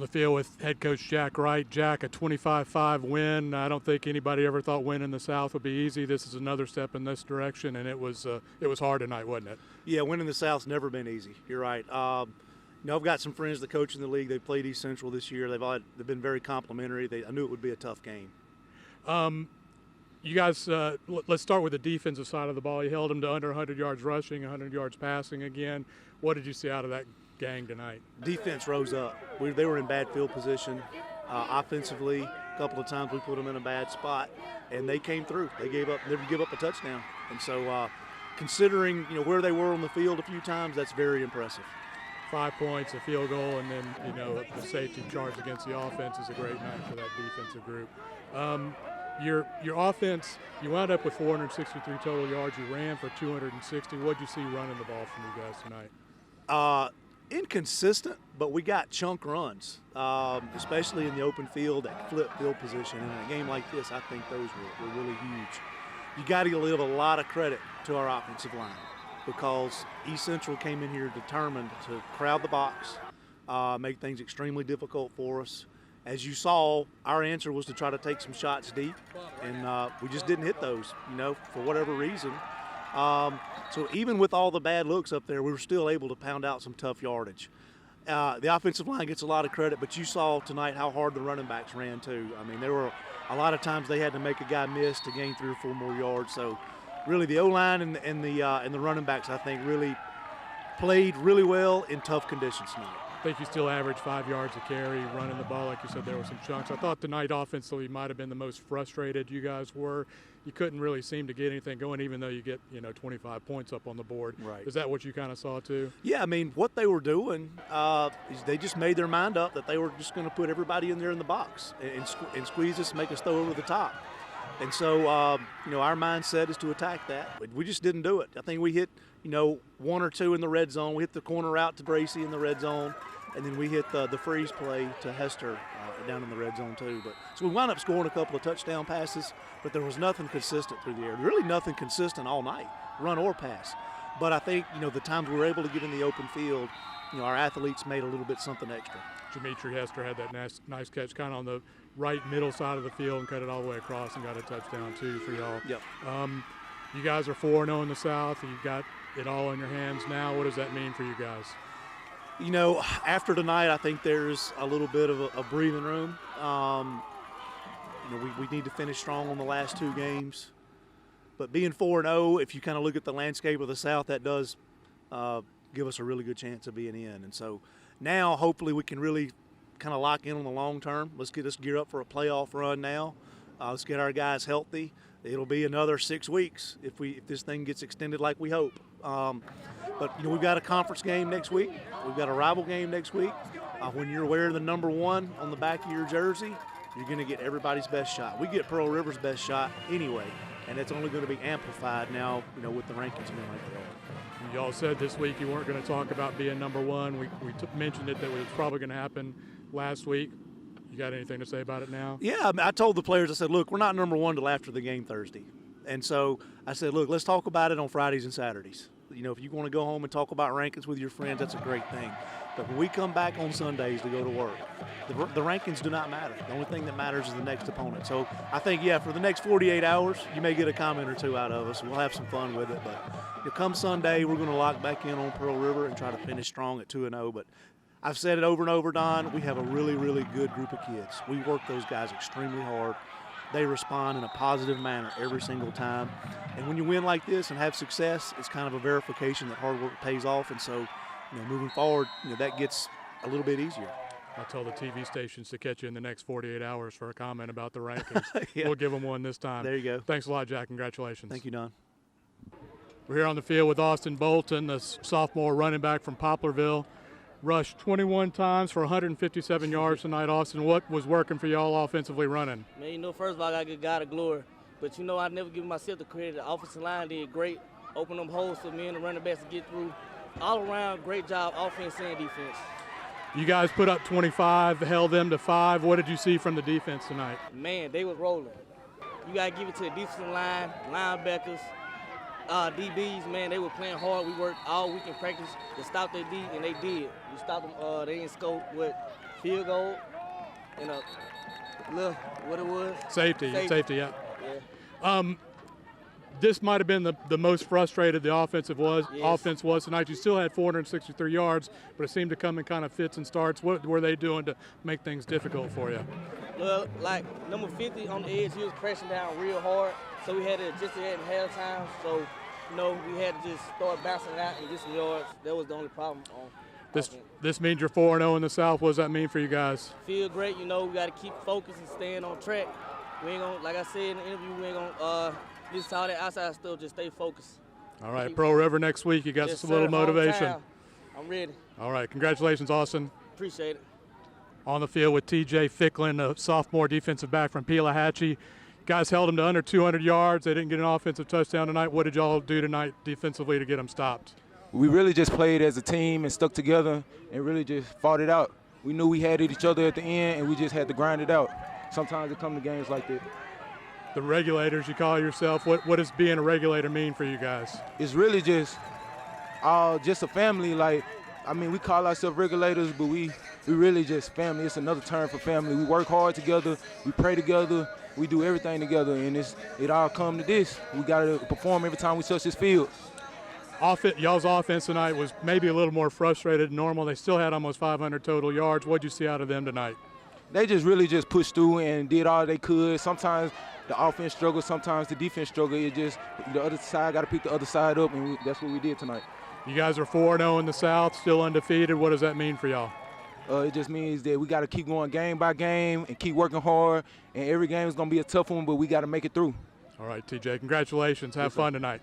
On the field with head coach Jack Wright. Jack, a 25-5 win. I don't think anybody ever thought winning the South would be easy. This is another step in this direction, and it was hard tonight, wasn't it? Yeah, winning the South's never been easy. You're right. I've got some friends that coach in the league. They played East Central this year. They've been very complimentary. I knew it would be a tough game. You guys, let's start with the defensive side of the ball. You held them to under 100 yards rushing, 100 yards passing again. What did you see out of that gang tonight? Defense rose up. They were in bad field position. Offensively, a couple of times we put them in a bad spot, and they came through. They never give up a touchdown. And so considering where they were on the field a few times, that's very impressive. 5 points, a field goal, and then the safety charge against the offense is a great night for that defensive group. Your offense, you wound up with 463 total yards. You ran for 260. What did you see running the ball from you guys tonight? Inconsistent, but we got chunk runs, especially in the open field at flip field position. And in a game like this, I think those were really huge. You got to give a lot of credit to our offensive line because East Central came in here determined to crowd the box, make things extremely difficult for us. As you saw, our answer was to try to take some shots deep, and we just didn't hit those, for whatever reason. So even with all the bad looks up there, we were still able to pound out some tough yardage. The offensive line gets a lot of credit, but you saw tonight how hard the running backs ran too. I mean, there were a lot of times they had to make a guy miss to gain 3 or 4 more yards. So really the O-line and the running backs, I think, really played really well in tough conditions tonight. I think you still averaged 5 yards a carry running the ball. Like you said, there were some chunks. I thought tonight offensively might have been the most frustrated you guys were. You couldn't really seem to get anything going, even though you get 25 points up on the board. Right. Is that what you kind of saw too? Yeah, I mean, what they were doing is they just made their mind up that they were just going to put everybody in there in the box and squeeze us and make us throw over the top. And so, our mindset is to attack that. We just didn't do it. I think we hit, 1 or 2 in the red zone. We hit the corner out to Bracy in the red zone, and then we hit the freeze play to Hester down in the red zone too. So we wound up scoring a couple of touchdown passes, but there was nothing consistent through the air. Really nothing consistent all night, run or pass. But I think, the times we were able to get in the open field, our athletes made a little bit something extra. Dimitri Hester had that nice catch kind of on the right middle side of the field and cut it all the way across and got a touchdown too for y'all. Yep. You guys are 4-0 in the South. You've got it all in your hands now. What does that mean for you guys? After tonight, I think there's a little bit of a breathing room. We need to finish strong on the last 2 games. But being 4-0, if you kind of look at the landscape of the South, that does give us a really good chance of being in. And so now, hopefully, we can really kind of lock in on the long term. Let's get us geared up for a playoff run now. Let's get our guys healthy. It'll be another 6 weeks if this thing gets extended like we hope. But we've got a conference game next week. We've got a rival game next week. When you're wearing the number 1 on the back of your jersey, you're going to get everybody's best shot. We get Pearl River's best shot anyway, and it's only going to be amplified now, with the rankings being like they are. Y'all said this week you weren't going to talk about being number 1. We mentioned it that it was probably going to happen last week. You got anything to say about it now? Yeah, I told the players, I said, look, we're not number 1 till after the game Thursday. And so I said, look, let's talk about it on Fridays and Saturdays. If you want to go home and talk about rankings with your friends, that's a great thing. But when we come back on Sundays to go to work, the rankings do not matter. The only thing that matters is the next opponent. So I think, for the next 48 hours, you may get a comment or 2 out of us. We'll have some fun with it. But come Sunday, we're going to lock back in on Pearl River and try to finish strong at 2-0. But I've said it over and over, Don, we have a really, really good group of kids. We work those guys extremely hard. They respond in a positive manner every single time. And when you win like this and have success, it's kind of a verification that hard work pays off. And so, moving forward, that gets a little bit easier. I'll tell the TV stations to catch you in the next 48 hours for a comment about the rankings. Yeah. We'll give them one this time. There you go. Thanks a lot, Jack. Congratulations. Thank you, Don. We're here on the field with Austin Bolton, the sophomore running back from Poplarville. Rushed 21 times for 157 yards tonight. Austin, what was working for y'all offensively running? Man, first of all, I got to give God the glory. But, I never give myself the credit. The offensive line did great. Open them holes for me and the running backs to get through. All around, great job, offense and defense. You guys put up 25, held them to 5. What did you see from the defense tonight? Man, they was rolling. You got to give it to the defensive line, linebackers, DBs, man, they were playing hard. We worked all week in practice to stop their D, and they did. We stopped them. They didn't score field goal, and a little, what it was? Safety, yeah. Yeah. This might have been the most frustrated the offense was tonight. You still had 463 yards, but it seemed to come in kind of fits and starts. What were they doing to make things difficult for you? Well, like number 50 on the edge, he was pressing down real hard, so we had to adjust it at halftime. So, we had to just start bouncing it out and get some yards. That was the only problem on offense. This means you're 4-0 in the South. What does that mean for you guys? Feel great. We got to keep focused and staying on track. We ain't gonna, like I said in the interview, we ain't gonna listen to all that outside stuff. Just stay focused. All right, Pro River next week. You got Yes, some little sir. motivation. I'm ready. All right, congratulations, Austin. Appreciate it. On the field with TJ Ficklin, a sophomore defensive back from Pelahatchie. Guys held him to under 200 yards. They didn't get an offensive touchdown tonight. What did y'all do tonight defensively to get them stopped? We really just played as a team and stuck together and really just fought it out. We knew we had each other at the end, and we just had to grind it out. Sometimes it come to games like that. The regulators, you call yourself. What does being a regulator mean for you guys? It's really just a family. We call ourselves regulators, but we really just family. It's another term for family. We work hard together. We pray together. We do everything together, and it all come to this. We got to perform every time we touch this field. Y'all's offense tonight was maybe a little more frustrated than normal. They still had almost 500 total yards. What'd you see out of them tonight? They just really just pushed through and did all they could. Sometimes the offense struggled, sometimes the defense struggled. It just, the other side got to pick the other side up, and that's what we did tonight. You guys are 4-0 in the South, still undefeated. What does that mean for y'all? It just means that we got to keep going game by game and keep working hard, and every game is going to be a tough one, but we got to make it through. All right, TJ, congratulations. Have fun tonight.